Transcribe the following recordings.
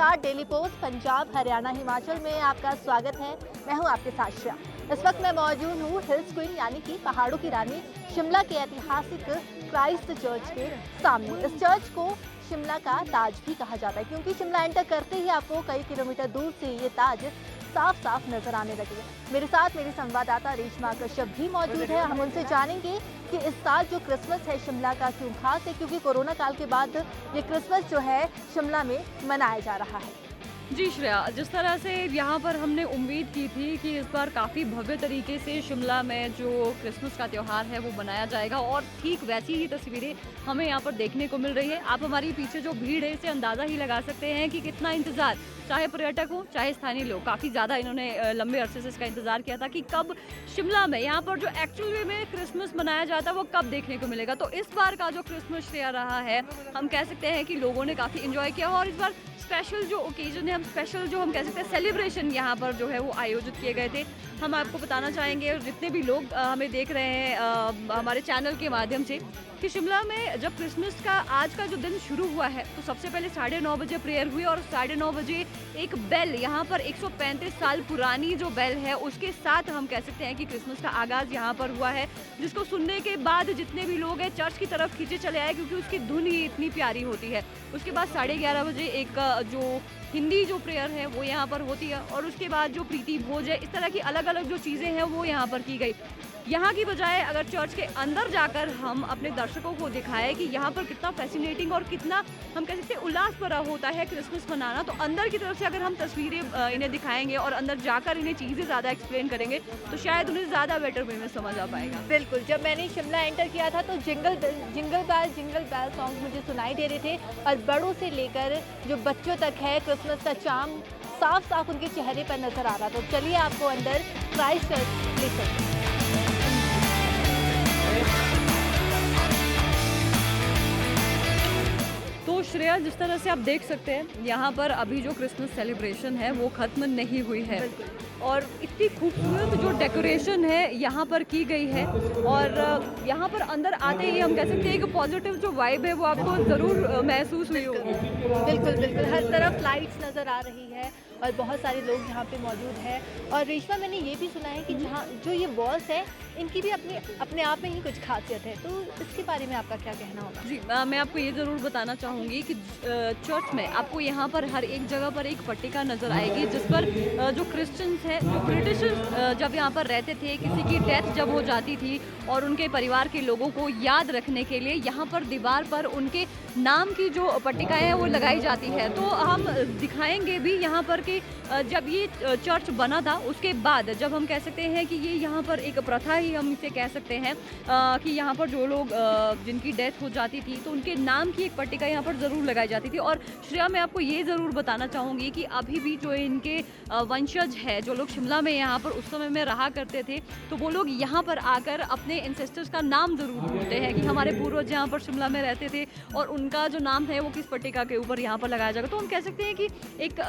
Star, daily post, Punjab, Haryana, Himachal में आपका स्वागत है। मैं हूं आपके साथ श्रेया। इस वक्त मैं मौजूद हूं हिल्स क्वीन यानी कि पहाड़ों की रानी शिमला के ऐतिहासिक क्राइस्ट चर्च के सामने। इस चर्च को शिमला का ताज भी कहा जाता है क्योंकि शिमला एंटर करते ही आपको कई किलोमीटर दूर से ये ताज साफ साफ नजर आने लगे। मेरे साथ मेरी संवाददाता रेशमा कश्यप भी मौजूद है। हम उनसे जानेंगे कि इस साल जो क्रिसमस है शिमला का क्यों खास है, क्योंकि कोरोना काल के बाद ये क्रिसमस जो है शिमला में मनाया जा रहा है। जी श्रेया, जिस तरह से यहाँ पर हमने उम्मीद की थी कि इस बार काफ़ी भव्य तरीके से शिमला में जो क्रिसमस का त्यौहार है वो मनाया जाएगा और ठीक वैसी ही तस्वीरें हमें यहाँ पर देखने को मिल रही है। आप हमारी पीछे जो भीड़ है इससे अंदाज़ा ही लगा सकते हैं कि कितना इंतज़ार, चाहे पर्यटक हो चाहे स्थानीय लोग, काफ़ी ज़्यादा इन्होंने लंबे अरसे से इसका इंतज़ार किया था कि कब शिमला में यहाँ पर जो एक्चुअली में क्रिसमस मनाया जाता है वो कब देखने को मिलेगा। तो इस बार का जो क्रिसमस श्रेया रहा है, हम कह सकते हैं कि लोगों ने काफ़ी इंजॉय किया और इस बार स्पेशल जो ओकेजन है, हम स्पेशल जो हम कह सकते हैं सेलिब्रेशन यहाँ पर जो है वो आयोजित किए गए थे। हम आपको बताना चाहेंगे और जितने भी लोग हमें देख रहे हैं हमारे चैनल के माध्यम से कि शिमला में जब क्रिसमस का आज का जो दिन शुरू हुआ है तो सबसे पहले 9:30 बजे प्रेयर हुई और 9:30 बजे एक बेल, यहाँ पर 135 साल पुरानी जो बेल है उसके साथ हम कह सकते हैं कि क्रिसमस का आगाज़ यहाँ पर हुआ है, जिसको सुनने के बाद जितने भी लोग हैं चर्च की तरफ खींचे चले आए क्योंकि उसकी धुन ही इतनी प्यारी होती है। उसके बाद 11:30 बजे एक जो हिंदी जो प्रेयर है वो यहाँ पर होती है और उसके बाद जो प्रीति भोज है, इस तरह की अलग अलग जो चीज़ें हैं वो यहाँ पर की गई। यहाँ की बजाय अगर चर्च के अंदर जाकर हम अपने दर्शकों को दिखाएं कि यहाँ पर कितना फैसिनेटिंग और कितना हम कह सकते हैं उल्लास भरा होता है क्रिसमस मनाना, तो अंदर की तरफ से अगर हम तस्वीरें इन्हें दिखाएंगे और अंदर जाकर इन्हें चीज़ें ज़्यादा एक्सप्लेन करेंगे तो शायद उन्हें ज़्यादा बेटर वे में समझ आ पाएगा। बिल्कुल, जब मैंने शिमला एंटर किया था तो जिंगल बेल सॉन्ग मुझे सुनाई दे रहे थे और बड़ों से लेकर जो बच्चों तक है क्रिसमस का चार्म साफ साफ उनके चेहरे पर नजर आ रहा। तो चलिए आपको अंदर क्राइस्ट चर्च ले चलते हैं। तो श्रेया, जिस तरह से आप देख सकते हैं यहाँ पर अभी जो क्रिसमस सेलिब्रेशन है वो ख़त्म नहीं हुई है और इतनी खूबसूरत जो डेकोरेशन है यहाँ पर की गई है और यहाँ पर अंदर आते ही हम कह सकते हैं कि पॉजिटिव जो वाइब है वो आपको ज़रूर महसूस हुई होगी। बिल्कुल बिल्कुल, हर तरफ लाइट्स नज़र आ रही है और बहुत सारे लोग यहाँ पे मौजूद हैं। और रेशमा, मैंने ये भी सुना है कि जहाँ जो ये वॉल्स है इनकी भी अपने आप में ही कुछ खासियत है, तो इसके बारे में आपका क्या कहना होगा? जी, मैं आपको ये ज़रूर बताना चाहूँगी कि चर्च में आपको यहाँ पर हर एक जगह पर एक पट्टिका नज़र आएगी जिस पर जो क्रिश्चियंस हैं, जो ब्रिटिशर्स जब यहाँ पर रहते थे, किसी की डेथ जब हो जाती थी और उनके परिवार के लोगों को याद रखने के लिए यहाँ पर दीवार पर उनके नाम की जो पट्टिकाएँ हैं वो लगाई जाती है। तो हम दिखाएंगे भी यहाँ पर कि जब ये चर्च बना था उसके बाद जब हम कह सकते हैं कि ये यहाँ पर एक प्रथा ही हम इसे कह सकते हैं कि यहाँ पर जो लोग जिनकी डेथ हो जाती थी तो उनके नाम की एक पट्टिका यहाँ पर ज़रूर लगाई जाती थी। और श्रेया, मैं आपको ये ज़रूर बताना चाहूँगी कि अभी भी जो इनके वंशज है, जो लोग शिमला में यहाँ पर उस समय में रहा करते थे, तो वो लोग यहाँ पर आकर अपने एंसेस्टर्स का नाम ज़रूर ढूंढते हैं कि हमारे पूर्वज यहाँ पर शिमला में रहते थे और उनका जो नाम है वो किस पट्टिका के ऊपर यहाँ पर लगाया जाएगा। तो हम कह सकते हैं कि एक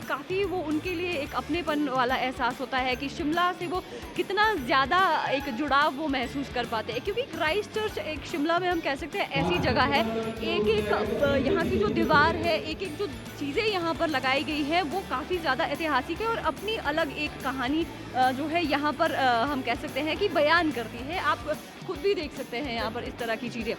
काफ़ी वो उनके लिए एक अपनेपन वाला एहसास होता है कि शिमला से वो कितना ज़्यादा एक जुड़ाव वो महसूस कर पाते हैं, क्योंकि क्राइस्ट चर्च एक शिमला में हम कह सकते हैं ऐसी जगह है, एक एक यहाँ की जो दीवार है, एक एक जो चीज़ें यहाँ पर लगाई गई है वो काफ़ी ज़्यादा ऐतिहासिक है और अपनी अलग एक कहानी जो है यहाँ पर हम कह सकते हैं कि बयान करती है। आप खुद भी देख सकते हैं यहाँ पर इस तरह की चीज़ें।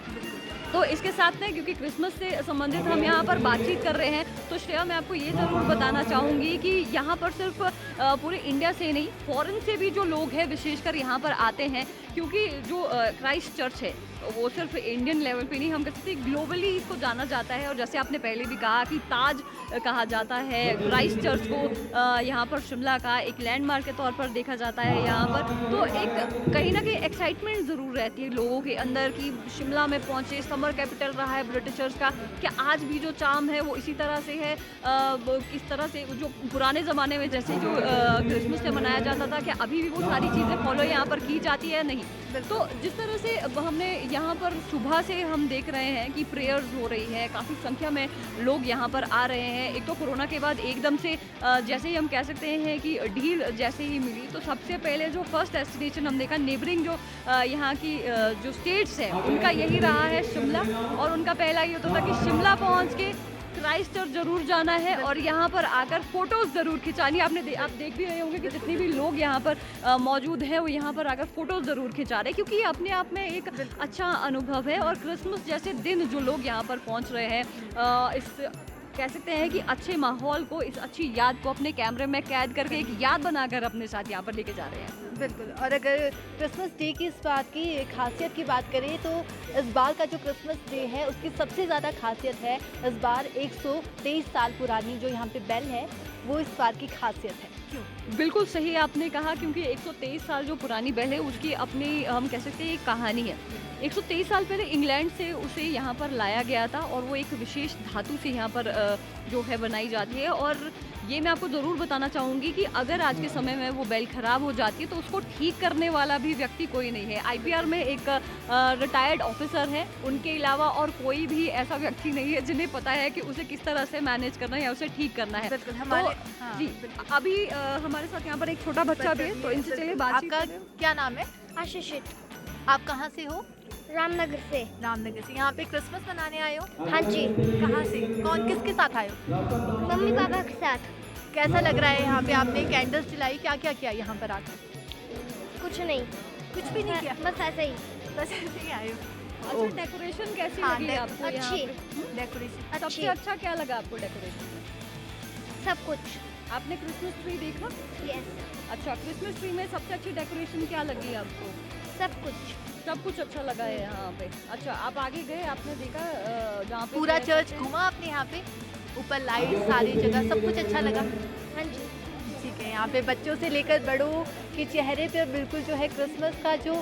तो इसके साथ में क्योंकि क्रिसमस से संबंधित हम यहाँ पर बातचीत कर रहे हैं तो श्रेया, मैं आपको ये ज़रूर बताना चाहूँगी कि यहाँ पर सिर्फ पूरे इंडिया से नहीं, फॉरेन से भी जो लोग हैं विशेषकर यहाँ पर आते हैं, क्योंकि जो क्राइस्ट चर्च है वो सिर्फ इंडियन लेवल पे नहीं, हम कह सकते हैं ग्लोबली इसको जाना जाता है। और जैसे आपने पहले भी कहा कि ताज कहा जाता है क्राइस्ट चर्च को, यहाँ पर शिमला का एक लैंडमार्क के तौर पर देखा जाता है यहाँ पर। तो एक कहीं ना कहीं एक्साइटमेंट ज़रूर रहती है लोगों के अंदर कि शिमला में पहुँचे, समर कैपिटल रहा है ब्रिटिशर्स का, क्या आज भी जो चार्म है वो इसी तरह से है, किस तरह से जो पुराने ज़माने में जैसे जो क्रिसमस से मनाया जाता था, क्या अभी भी वो सारी चीज़ें फॉलो यहाँ पर की जाती है? नहीं। तो जिस तरह से हमने यहाँ पर सुबह से हम देख रहे हैं कि प्रेयर्स हो रही है, काफ़ी संख्या में लोग यहाँ पर आ रहे हैं। एक तो कोरोना के बाद एकदम से जैसे ही हम कह सकते हैं कि ढील जैसे ही मिली, तो सबसे पहले जो फर्स्ट डेस्टिनेशन हम देखा नेबरिंग जो यहाँ की जो स्टेट्स है उनका यही रहा है शिमला, और उनका पहला ये होता था कि शिमला पहुँच के क्राइस्ट चर्च जरूर जाना है और यहाँ पर आकर फोटोज जरूर खिंचानी है। आप देख भी रहे होंगे कि जितने भी लोग यहाँ पर मौजूद हैं वो यहाँ पर आकर फोटोज जरूर खिंचा रहे हैं, क्योंकि ये अपने आप में एक अच्छा अनुभव है। और क्रिसमस जैसे दिन जो लोग यहाँ पर पहुँच रहे हैं, इस कह सकते हैं कि अच्छे माहौल को, इस अच्छी याद को अपने कैमरे में कैद करके एक याद बनाकर अपने साथ यहाँ पर लेके जा रहे हैं। बिल्कुल। और अगर क्रिसमस डे की इस बात की खासियत की बात करें तो इस बार का जो क्रिसमस डे है उसकी सबसे ज़्यादा खासियत है इस बार 123 साल पुरानी जो यहाँ पे बेल है वो इस बार की खासियत है। क्यों? बिल्कुल सही आपने कहा, क्योंकि 123 साल जो पुरानी बेल है उसकी अपनी हम कह सकते हैं एक कहानी है। 123 साल पहले इंग्लैंड से उसे यहाँ पर लाया गया था और वो एक विशेष धातु से यहाँ पर जो है बनाई जाती है। और ये मैं आपको ज़रूर बताना चाहूँगी कि अगर आज के समय में वो बेल ख़राब हो जाती है तो उसको ठीक करने वाला भी व्यक्ति कोई नहीं है। आईपीआर में एक रिटायर्ड ऑफिसर है, उनके अलावा और कोई भी ऐसा व्यक्ति नहीं है जिन्हें पता है कि उसे किस तरह से मैनेज करना है या उसे ठीक करना है। बिल्कुल। हमारे तो, जी अभी हमारे साथ यहाँ पर एक छोटा बच्चा भी है, तो इनसे चलिए बातचीत आपका करें। क्या नाम है? आशीषित आप कहाँ से हो? रामनगर से। रामनगर से। यहाँ पे क्रिसमस मनाने आए हो? हाँ जी, कहाँ से? कौन किसके साथ आए हो? मम्मी पापा के साथ। कैसा लग रहा है यहाँ पे? आपने कैंडल्स जलाई, क्या क्या किया यहाँ पर आकर? कुछ नहीं, कुछ भी नहीं किया, बस ऐसे ही। बस ऐसे ही आए हो। अच्छा, डेकोरेशन कैसी हाँ, लगी आपको यहाँ अच्छी पे? डेकोरेशन सबसे अच्छी, अच्छा क्या लगा आपको डेकोरेशन में? सब कुछ। आपने क्रिसमस ट्री देखा? यस, अच्छा, क्रिसमस ट्री में सबसे अच्छी डेकोरेशन क्या लगी आपको? सब कुछ। सब कुछ अच्छा लगा है यहाँ पे। अच्छा, आप आगे गए, आपने देखा जहाँ पे पूरा prayer चर्च करते हैं? घूमा आपने यहाँ पे? ऊपर लाइट, सारी जगह सब कुछ अच्छा लगा? हाँ जी, ठीक है। यहाँ पे बच्चों से लेकर बड़ों के चेहरे पे बिल्कुल जो है क्रिसमस का जो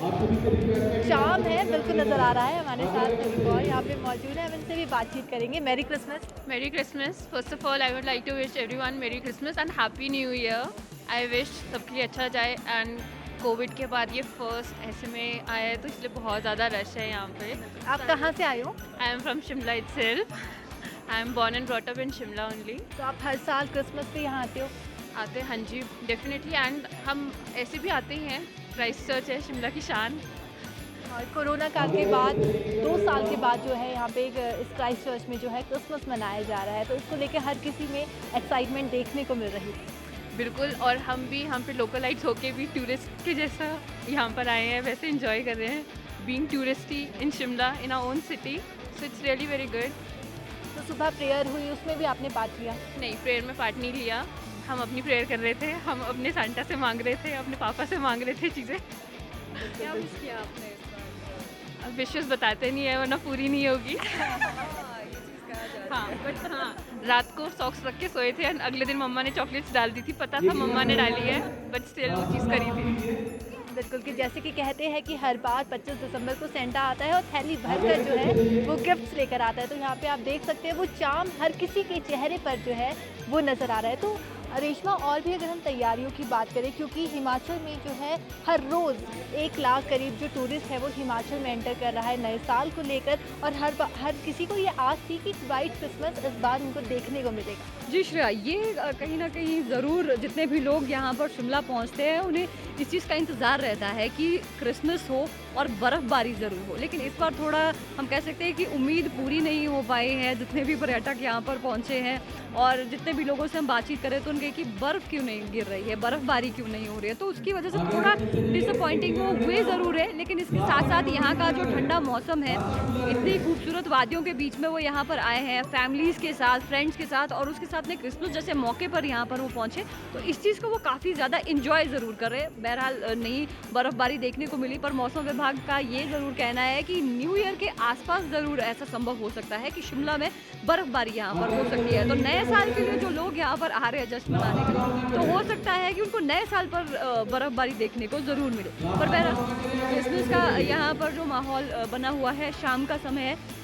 चार्म है बिल्कुल नज़र आ रहा है। हमारे साथ एक और यहाँ पे मौजूद है, हम इनसे भी बातचीत करेंगे। Merry Christmas. Merry Christmas. First of all, I would like to wish everyone Merry Christmas and Happy New Year. I wish सबके लिए अच्छा जाए एंड कोविड के बाद ये फर्स्ट ऐसे में आया है तो इसलिए बहुत ज़्यादा रश है यहाँ पे। आप कहाँ से आए हो? I am from Shimla itself. I am born and brought up in Shimla only. तो आप हर साल क्रिसमस पे यहाँ आते हो? आते हैं, हाँ जी, डेफिनेटली। एंड हम ऐसे भी आते ही हैं, क्राइस्ट चर्च है शिमला की शान। और कोरोना काल के बाद 2 साल के बाद जो है यहाँ पे इस क्राइस्ट चर्च में जो है क्रिसमस मनाया जा रहा है, तो इसको लेकर हर किसी में एक्साइटमेंट देखने को मिल रही है। बिल्कुल। और हम भी यहाँ पे लोकलाइट्स होके भी टूरिस्ट के जैसा यहाँ पर आए हैं, वैसे इंजॉय कर रहे हैं being touristy in Shimla in our own city. So it's really very good. तो सुबह प्रेयर हुई, उसमें भी आपने पार्ट लिया? नहीं, प्रेयर में पार्ट नहीं लिया। हम अपनी प्रेयर कर रहे थे, हम अपने सांता से मांग रहे थे, अपने पापा से मांग रहे थे चीज़ें। क्या विश किया आपने इस बार? अब विशेष बताते नहीं है वरना पूरी नहीं होगी। हाँ, ये चीज़ कहा जाता है। हाँ, बट हाँ, रात को सॉक्स रख के सोए थे एंड अगले दिन मम्मा ने चॉकलेट्स डाल दी थी। पता था मम्मा ने डाली है बट स्टिल वो चीज़ करी थी। बिल्कुल। कि जैसे कि कहते हैं कि हर बार 25 दिसंबर को सेंटा आता है और थैली भरकर जो है वो गिफ्ट्स लेकर आता है, तो यहाँ पे आप देख सकते हैं वो चार्म हर किसी के चेहरे पर जो है वो नज़र आ रहा है। तो रेशमा, और भी अगर हम तैयारियों की बात करें, क्योंकि हिमाचल में जो है हर रोज़ 1 लाख करीब जो टूरिस्ट है वो हिमाचल में एंटर कर रहा है नए साल को लेकर, और हर किसी को ये आस थी कि वाइट क्रिसमस इस बार उनको देखने को मिलेगा। जी श्रेया, ये कहीं ना कहीं ज़रूर जितने भी लोग यहाँ पर शिमला पहुँचते हैं उन्हें इस चीज़ का इंतज़ार रहता है कि क्रिसमस हो और बर्फ़बारी ज़रूर हो, लेकिन इस बार थोड़ा हम कह सकते हैं कि उम्मीद पूरी नहीं हो पाई है। जितने भी पर्यटक यहाँ पर पहुँचे हैं और जितने भी लोगों से हम बातचीत करें तो उनके कि बर्फ़ क्यों नहीं गिर रही है, बर्फ़बारी क्यों नहीं हो रही है, तो उसकी वजह से थोड़ा डिसअपॉइंटिंग वो हुए ज़रूर है। लेकिन इसके साथ साथ यहाँ का जो ठंडा मौसम है, इतनी खूबसूरत वादियों के बीच में वो यहाँ पर आए हैं फैमिलीज़ के साथ, फ्रेंड्स के साथ, और उसके साथ में क्रिसमस जैसे मौके पर यहाँ पर वो पहुँचे, तो इस चीज़ को वो काफ़ी ज़्यादा इंजॉय ज़रूर कर रहे हैं। बहरहाल नहीं बर्फ़बारी देखने को मिली, पर मौसम विभाग का ये ज़रूर कहना है कि न्यू ईयर के आसपास ज़रूर ऐसा संभव हो सकता है कि शिमला में बर्फ़बारी यहाँ पर हो सकती है। तो नए साल के लिए जो लोग यहाँ पर आ रहे हैं जश्न मनाने के लिए, तो हो सकता है कि उनको नए साल पर बर्फ़बारी देखने को ज़रूर मिले। पर बहरहाल क्रिसमस का यहाँ पर जो माहौल बना हुआ है, शाम का समय है,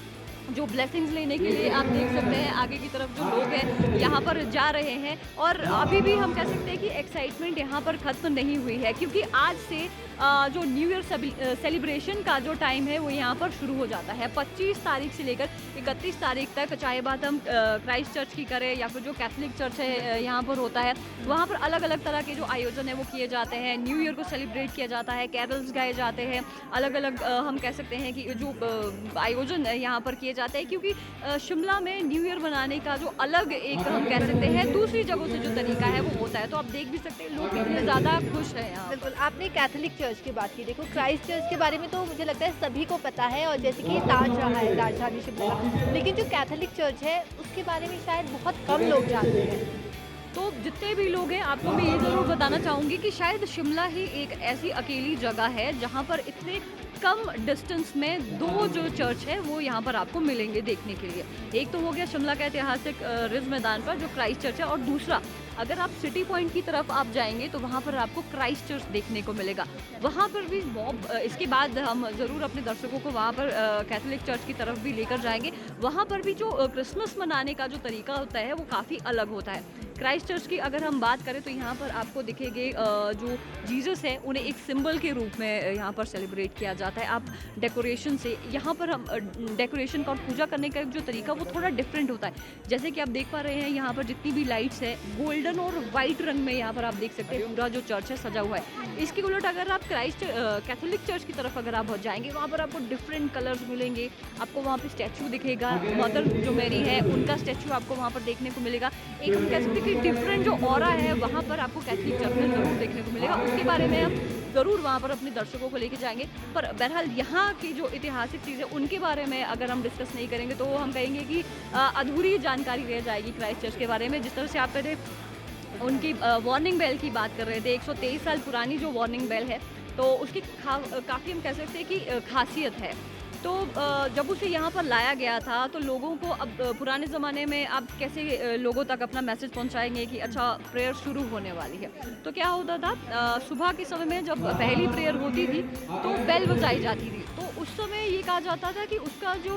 जो ब्लेसिंग्स लेने के लिए आप देख सकते हैं आगे की तरफ जो लोग हैं यहाँ पर जा रहे हैं। और अभी भी हम कह सकते हैं कि एक्साइटमेंट यहाँ पर ख़त्म नहीं हुई है, क्योंकि आज से जो न्यू ईयर सेलिब्रेशन का जो टाइम है वो यहाँ पर शुरू हो जाता है। 25 तारीख से लेकर 31 तारीख तक, चाहे बात हम क्राइस्ट चर्च की करें या फिर जो कैथलिक चर्च है यहाँ पर होता है, वहाँ पर अलग अलग तरह के जो आयोजन है वो किए जाते हैं। न्यू ईयर को सेलिब्रेट किया जाता है, कैरल्स गाए जाते हैं, अलग अलग हम कह सकते हैं कि जो आयोजन यहाँ पर किए जाते हैं, क्योंकि शिमला में न्यू ईयर मनाने का जो अलग एक हम कह सकते हैं दूसरी जगहों से जो तरीका है वो होता है। तो आप देख भी सकते हैं लोग कितने ज़्यादा खुश हैं यहाँ। बिल्कुल, आपने कैथोलिक चर्च की बात की। देखो, क्राइस्ट चर्च के बारे में तो मुझे लगता है सभी को पता है, और जैसे कि ताज रहा है राजधानी शिमला का, लेकिन जो कैथोलिक चर्च है उसके बारे में शायद बहुत कम लोग जानते हैं। तो जितने भी लोग हैं आपको मैं ये ज़रूर बताना चाहूँगी कि शायद शिमला ही एक ऐसी अकेली जगह है जहाँ पर इतने कम डिस्टेंस में दो जो चर्च है वो यहाँ पर आपको मिलेंगे देखने के लिए। एक तो हो गया शिमला का ऐतिहासिक रिज मैदान पर जो क्राइस्ट चर्च है, और दूसरा अगर आप सिटी पॉइंट की तरफ आप जाएंगे तो वहाँ पर आपको क्राइस्ट चर्च देखने को मिलेगा। वहाँ पर भी इसके बाद हम ज़रूर अपने दर्शकों को वहाँ पर कैथोलिक चर्च की तरफ भी लेकर जाएंगे। वहाँ पर भी जो क्रिसमस मनाने का जो तरीका होता है वो काफ़ी अलग होता है। क्राइस्ट चर्च की अगर हम बात करें तो यहाँ पर आपको दिखेंगे जो जीसस है उन्हें एक सिंबल के रूप में यहाँ पर सेलिब्रेट किया जाता है। आप डेकोरेशन से यहाँ पर हम डेकोरेशन का और पूजा करने का जो तरीका वो थोड़ा डिफरेंट होता है। जैसे कि आप देख पा रहे हैं यहाँ पर जितनी भी लाइट्स है गोल्डन और वाइट रंग में यहाँ पर आप देख सकते हैं पूरा जो चर्च है सजा हुआ है। इसके उलट अगर आप कैथोलिक चर्च की तरफ अगर आप जाएंगे वहाँ पर आपको डिफरेंट कलर्स मिलेंगे। आपको वहाँ पे स्टैचू दिखेगा, मदर जो मेरी है उनका स्टैचू आपको वहाँ पर देखने को मिलेगा। एक हम कह सकते हैं कि डिफरेंट जो ऑरा है वहाँ पर आपको कैथोलिक चर्च में ज़रूर देखने को मिलेगा। उसके बारे में हम ज़रूर वहाँ पर अपने दर्शकों को लेके जाएंगे। पर बहरहाल यहाँ की जो ऐतिहासिक चीज़ें उनके बारे में अगर हम डिस्कस नहीं करेंगे तो हम कहेंगे कि अधूरी जानकारी रह जाएगी क्राइस्ट चर्च के बारे में। जिस तरह से आप पहले उनकी वार्निंग बेल की बात कर रहे थे, 123 साल पुरानी जो वार्निंग बेल है तो उसकी काफ़ी हम कह सकते हैं कि खासियत है। तो जब उसे यहाँ पर लाया गया था तो लोगों को अब पुराने ज़माने में आप कैसे लोगों तक अपना मैसेज पहुँचाएंगे कि अच्छा प्रेयर शुरू होने वाली है। तो क्या होता था सुबह के समय में जब पहली प्रेयर होती थी तो बेल बजाई जाती थी। तो उस समय ये कहा जाता था कि उसका जो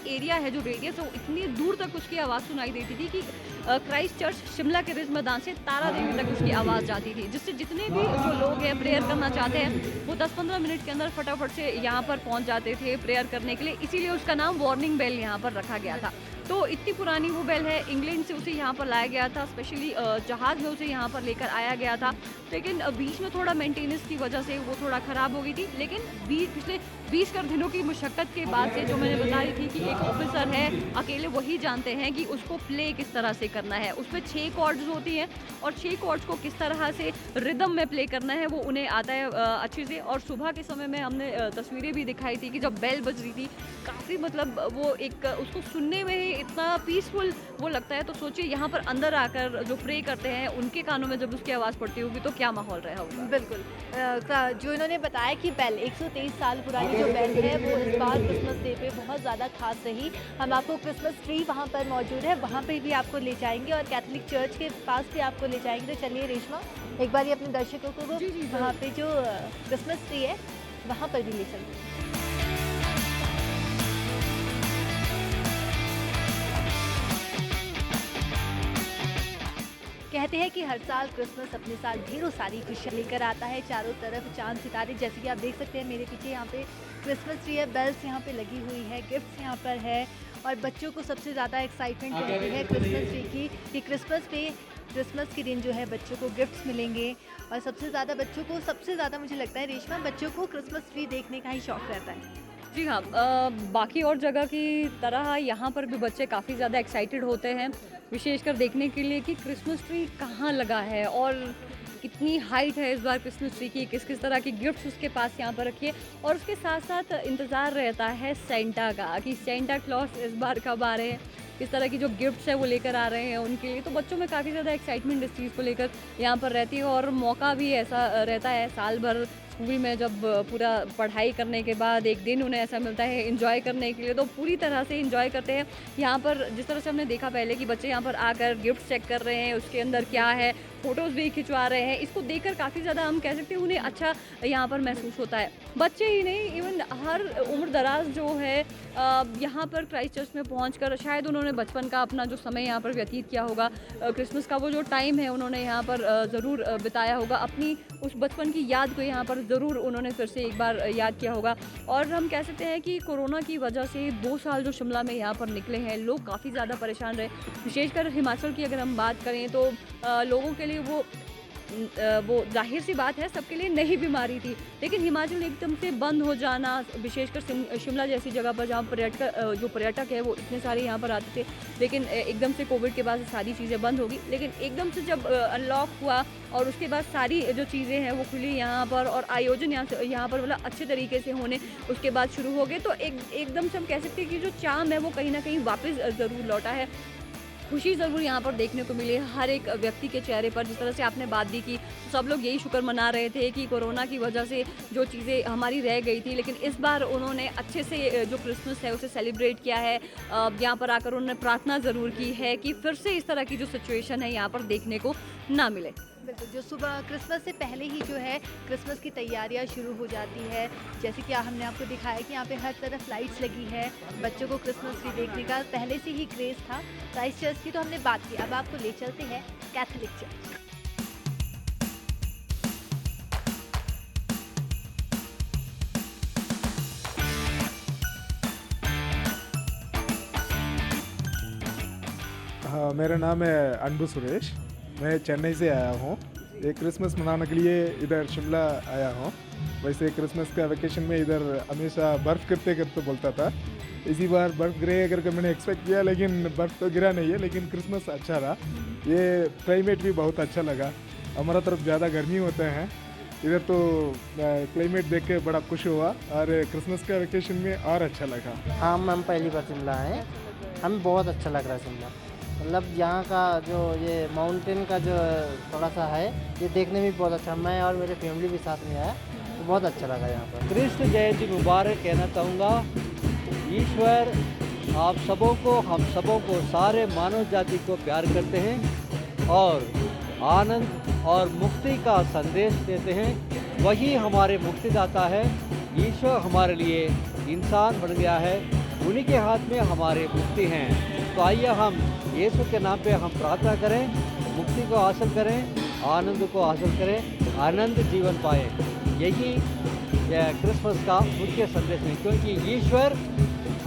एरिया है, जो रेडियस है, वो इतनी दूर तक उसकी आवाज़ सुनाई देती थी कि क्राइस्ट चर्च शिमला के रिज मैदान से तारा देवी तक उसकी आवाज़ जाती थी, जिससे जितने भी जो लोग हैं प्रेयर करना चाहते हैं वो 10-15 मिनट के अंदर फटाफट से यहाँ पर पहुँच जाते थे प्रेयर करने के लिए। इसीलिए उसका नाम वार्निंग बेल यहाँ पर रखा गया था। तो इतनी पुरानी वो बेल है, इंग्लैंड से उसे यहाँ पर लाया गया था, स्पेशली जहाज़ में उसे यहाँ पर लेकर आया गया था। लेकिन बीच में थोड़ा मेंटेनेंस की वजह से वो थोड़ा ख़राब हो गई थी। लेकिन पिछले 20 कर दिनों की मुशक्क़त के बाद से जो मैंने बताई थी कि एक ऑफिसर है अकेले वही जानते हैं कि उसको प्ले किस तरह से करना है। उसमें 6 कॉर्ड्स होती हैं और 6 कॉर्ड्स को किस तरह से रिदम में प्ले करना है वो उन्हें आता है अच्छे से। और सुबह के समय में हमने तस्वीरें भी दिखाई थी कि जब बेल बज रही थी काफ़ी मतलब वो एक उसको सुनने में ही इतना पीसफुल वो लगता है। तो सोचिए यहाँ पर अंदर आकर जो प्रे करते हैं उनके कानों में जब उसकी आवाज़ पड़ती होगी तो क्या माहौल रहा होगा। बिल्कुल, जो इन्होंने बताया कि बेल 123 साल पुरानी जो बेल है वो इस बार क्रिसमस डे पे बहुत ज़्यादा खास रही। हम आपको क्रिसमस ट्री वहाँ पर मौजूद है, वहाँ पे भी आपको ले जाएंगे और कैथोलिक चर्च के पास भी आपको ले जाएंगे। तो चलिए रेशमा, एक बार ये अपने दर्शकों को वहाँ पे जो क्रिसमस ट्री है वहाँ पर भी ले चलते हैं। कहते हैं कि हर साल क्रिसमस अपने साथ ढेरों सारी खुशियाँ लेकर आता है। चारों तरफ चांद सितारे, जैसे कि आप देख सकते हैं मेरे पीछे यहाँ पे क्रिसमस ट्री है, बेल्स यहाँ पे लगी हुई है, गिफ्ट्स यहाँ पर है। और बच्चों को सबसे ज़्यादा एक्साइटमेंट रहती है क्रिसमस ट्री की कि क्रिसमस के दिन जो है बच्चों को गिफ्ट्स मिलेंगे। और सबसे ज़्यादा मुझे लगता है रेशमा, बच्चों को क्रिसमस ट्री देखने का ही शौक़ रहता है। जी हाँ, बाकी और जगह की तरह यहाँ पर भी बच्चे काफ़ी ज़्यादा एक्साइटेड होते हैं, विशेषकर देखने के लिए कि क्रिसमस ट्री कहाँ लगा है और कितनी हाइट है इस बार क्रिसमस ट्री की, किस किस तरह की गिफ्ट्स उसके पास यहाँ पर रखिए। और उसके साथ साथ इंतज़ार रहता है सेंटा का कि सेंटा क्लॉस इस बार कब आ रहे हैं, किस तरह की जो गिफ्ट्स है वो लेकर आ रहे हैं उनके लिए। तो बच्चों में काफ़ी ज़्यादा एक्साइटमेंट इस चीज़ को लेकर यहाँ पर रहती है। और मौका भी ऐसा रहता है साल भर स्कूल में जब पूरा पढ़ाई करने के बाद एक दिन उन्हें ऐसा मिलता है एंजॉय करने के लिए, तो पूरी तरह से एंजॉय करते हैं। यहाँ पर जिस तरह से हमने देखा पहले कि बच्चे यहाँ पर आकर गिफ्ट चेक कर रहे हैं, उसके अंदर क्या है, फ़ोटोज़ भी खिंचवा रहे हैं। इसको देखकर काफ़ी ज़्यादा हम कह सकते हैं उन्हें अच्छा यहाँ पर महसूस होता है। बच्चे ही नहीं, इवन हर उम्र दराज जो है यहाँ पर क्राइस्ट चर्च में पहुँचकर शायद उन्होंने बचपन का अपना जो समय यहाँ पर व्यतीत किया होगा, क्रिसमस का वो जो टाइम है उन्होंने यहाँ पर ज़रूर बिताया होगा, अपनी उस बचपन की याद को यहाँ पर ज़रूर उन्होंने फिर से एक बार याद किया होगा। और हम कह सकते हैं कि कोरोना की वजह से 2 साल जो शिमला में यहाँ पर निकले हैं, लोग काफ़ी ज़्यादा परेशान रहे। विशेषकर हिमाचल की अगर हम बात करें तो लोगों के लिए वो वो जाहिर सी बात है सबके लिए नई बीमारी थी, लेकिन हिमाचल एकदम से बंद हो जाना, विशेषकर शिमला जैसी जगह पर जहाँ जो पर्यटक है वो इतने सारे यहाँ पर आते थे, लेकिन एकदम से कोविड के बाद सारी चीज़ें बंद होगी। लेकिन एकदम से जब अनलॉक हुआ और उसके बाद सारी जो चीज़ें हैं वो खुली यहाँ पर, और आयोजन यहाँ पर मतलब अच्छे तरीके से होने उसके बाद शुरू हो गए, तो एकदम से हम कह सकते हैं कि जो चार्म है वो कहीं ना कहीं वापस ज़रूर लौटा है। खुशी ज़रूर यहाँ पर देखने को मिली है हर एक व्यक्ति के चेहरे पर। जिस तरह से आपने बात दी कि सब लोग यही शुक्र मना रहे थे कि कोरोना की वजह से जो चीज़ें हमारी रह गई थी, लेकिन इस बार उन्होंने अच्छे से जो क्रिसमस है उसे सेलिब्रेट किया है। यहाँ पर आकर उन्होंने प्रार्थना ज़रूर की है कि फिर से इस तरह की जो सिचुएशन है यहाँ पर देखने को ना मिले। बिल्कुल, जो सुबह क्रिसमस से पहले ही जो है क्रिसमस की तैयारियां शुरू हो जाती है। जैसे कि हमने आपको दिखाया कि यहाँ पे हर तरफ लाइट्स लगी है, बच्चों को क्रिसमस ट्री देखने का पहले से ही क्रेज़ था। क्राइस्ट चर्च की तो हमने बात की, अब आपको ले चलते हैं कैथोलिक चर्च। हाँ, मेरा नाम है अनबू सुरेश। मैं चेन्नई से आया हूँ। ये क्रिसमस मनाने के लिए इधर शिमला आया हूँ। वैसे क्रिसमस का वेकेशन में इधर हमेशा बर्फ़ करते करते बोलता था। इसी बार बर्फ़ गिरेगा करके मैंने एक्सपेक्ट किया, लेकिन बर्फ़ तो गिरा नहीं है, लेकिन क्रिसमस अच्छा रहा। ये क्लाइमेट भी बहुत अच्छा लगा। हमारा तरफ ज़्यादा गर्मी होते हैं, इधर तो क्लाइमेट देख के बड़ा खुश हुआ, और क्रिसमस का वेकेशन में और अच्छा लगा। हाँ, हम पहली बार शिमला आए, हमें बहुत अच्छा लग रहा है शिमला। मतलब यहाँ का जो ये माउंटेन का जो थोड़ा सा है, ये देखने में बहुत अच्छा। मैं और मेरे फैमिली भी साथ में आया, तो बहुत अच्छा लगा यहाँ पर। कृष्ण जयंती मुबारक कहना चाहूँगा। ईश्वर आप सबों को, हम सबों को, सारे मानव जाति को प्यार करते हैं और आनंद और मुक्ति का संदेश देते हैं। वही हमारे मुक्तिदाता है। ईश्वर हमारे लिए इंसान बन गया है, उन्हीं के हाथ में हमारे मुक्ति हैं। तो आइए हम यीशु के नाम पे हम प्रार्थना करें, मुक्ति को हासिल करें, आनंद को हासिल करें, आनंद जीवन पाए। यही क्रिसमस का मुख्य संदेश है, क्योंकि ईश्वर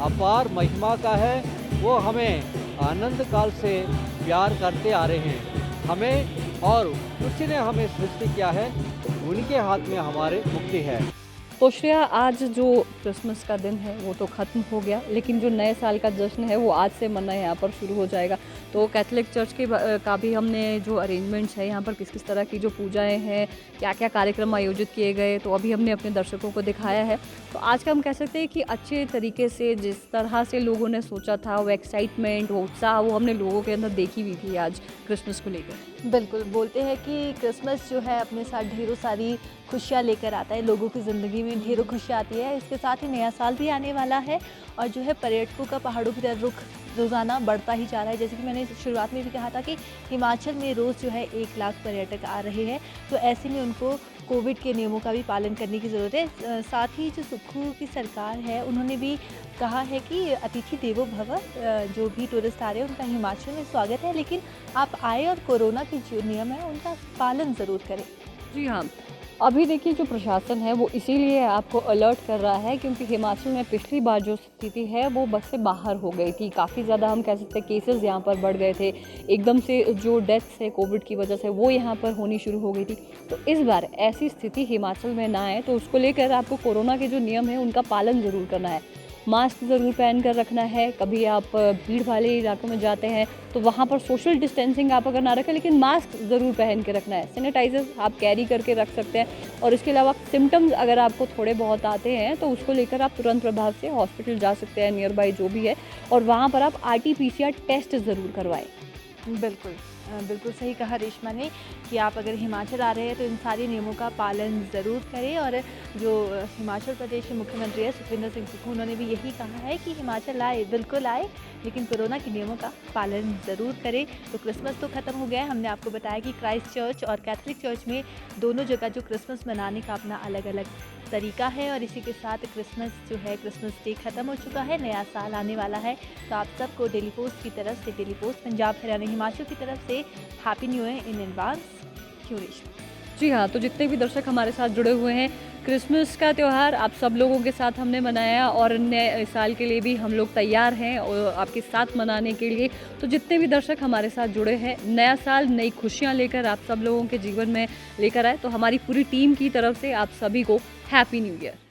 अपार महिमा का है। वो हमें आनंद काल से प्यार करते आ रहे हैं हमें, और उसी ने हमें सृष्टि किया है, उनके हाथ में हमारे मुक्ति है। तो श्रेया, आज जो क्रिसमस का दिन है वो तो ख़त्म हो गया, लेकिन जो नए साल का जश्न है वो आज से मनाना यहाँ पर शुरू हो जाएगा। तो कैथोलिक चर्च के का भी हमने जो अरेंजमेंट्स है यहाँ पर, किस किस तरह की जो पूजाएं हैं, क्या क्या कार्यक्रम आयोजित किए गए, तो अभी हमने अपने दर्शकों को दिखाया है। तो आज का हम कह सकते हैं कि अच्छे तरीके से जिस तरह से लोगों ने सोचा था, वो एक्साइटमेंट, वो उत्साह, वो हमने लोगों के अंदर देखी हुई थी आज क्रिसमस को लेकर। बिल्कुल, बोलते हैं कि क्रिसमस जो है अपने साथ ढेरों सारी खुशियाँ लेकर आता है, लोगों की ज़िंदगी में ढेरों खुशियाँ आती है। इसके साथ ही नया साल भी आने वाला है, और जो है पर्यटकों का पहाड़ों की तरफ रुख रोज़ाना बढ़ता ही जा रहा है। जैसे कि मैंने शुरुआत में भी कहा था कि हिमाचल में रोज़ जो है 1 लाख पर्यटक आ रहे हैं, तो ऐसे में उनको कोविड के नियमों का भी पालन करने की ज़रूरत है। साथ ही जो सुक्खू की सरकार है, उन्होंने भी कहा है कि अतिथि देवो भव, जो भी टूरिस्ट आ रहे हैं उनका हिमाचल में स्वागत है, लेकिन आप आए और कोरोना के जो नियम है उनका पालन ज़रूर करें। जी हाँ, अभी देखिए जो प्रशासन है वो इसीलिए आपको अलर्ट कर रहा है, क्योंकि हिमाचल में पिछली बार जो स्थिति है वो बस से बाहर हो गई थी। काफ़ी ज़्यादा हम कह सकते हैं केसेस यहाँ पर बढ़ गए थे, एकदम से जो डेथ्स है कोविड की वजह से वो यहाँ पर होनी शुरू हो गई थी। तो इस बार ऐसी स्थिति हिमाचल में ना आए, तो उसको लेकर आपको कोरोना के जो नियम है उनका पालन ज़रूर करना है। मास्क ज़रूर पहन कर रखना है। कभी आप भीड़ वाले इलाकों में जाते हैं तो वहाँ पर सोशल डिस्टेंसिंग आप अगर ना रखें, लेकिन मास्क ज़रूर पहन के रखना है। सैनिटाइज़र आप कैरी करके रख सकते हैं, और इसके अलावा सिम्टम्स अगर आपको थोड़े बहुत आते हैं तो उसको लेकर आप तुरंत प्रभाव से हॉस्पिटल जा सकते हैं, नियर बाई जो भी है, और वहाँ पर आप RT-PCR टेस्ट ज़रूर करवाएं। बिल्कुल बिल्कुल सही कहा रेशमा ने कि आप अगर हिमाचल आ रहे हैं तो इन सारे नियमों का पालन ज़रूर करें। और जो हिमाचल प्रदेश के मुख्यमंत्री है सुखविंदर सिंह सुक्खू, उन्होंने भी यही कहा है कि हिमाचल आए, बिल्कुल आए, लेकिन कोरोना के नियमों का पालन ज़रूर करें। तो क्रिसमस तो ख़त्म हो गया है। हमने आपको बताया कि क्राइस्ट चर्च और कैथोलिक चर्च में दोनों जगह जो क्रिसमस मनाने का अपना अलग अलग तरीका है, और इसी के साथ क्रिसमस जो है, क्रिसमस डे ख़त्म हो चुका है, नया साल आने वाला है। तो आप सबको डेली पोस्ट की तरफ से, डेली पोस्ट पंजाब हरियाणा हिमाचल की तरफ से happy new year in advance. क्यों रेशमा? जी हाँ, तो जितने भी दर्शक हमारे साथ जुड़े हुए हैं, क्रिसमस का त्यौहार आप सब लोगों के साथ हमने मनाया और नए साल के लिए भी हम लोग तैयार हैं और आपके साथ मनाने के लिए। तो जितने भी दर्शक हमारे साथ जुड़े हैं, नया साल नई खुशियाँ लेकर आप सब लोगों के जीवन में लेकर आए, तो हमारी पूरी टीम की तरफ से आप सभी को हैप्पी न्यू ईयर।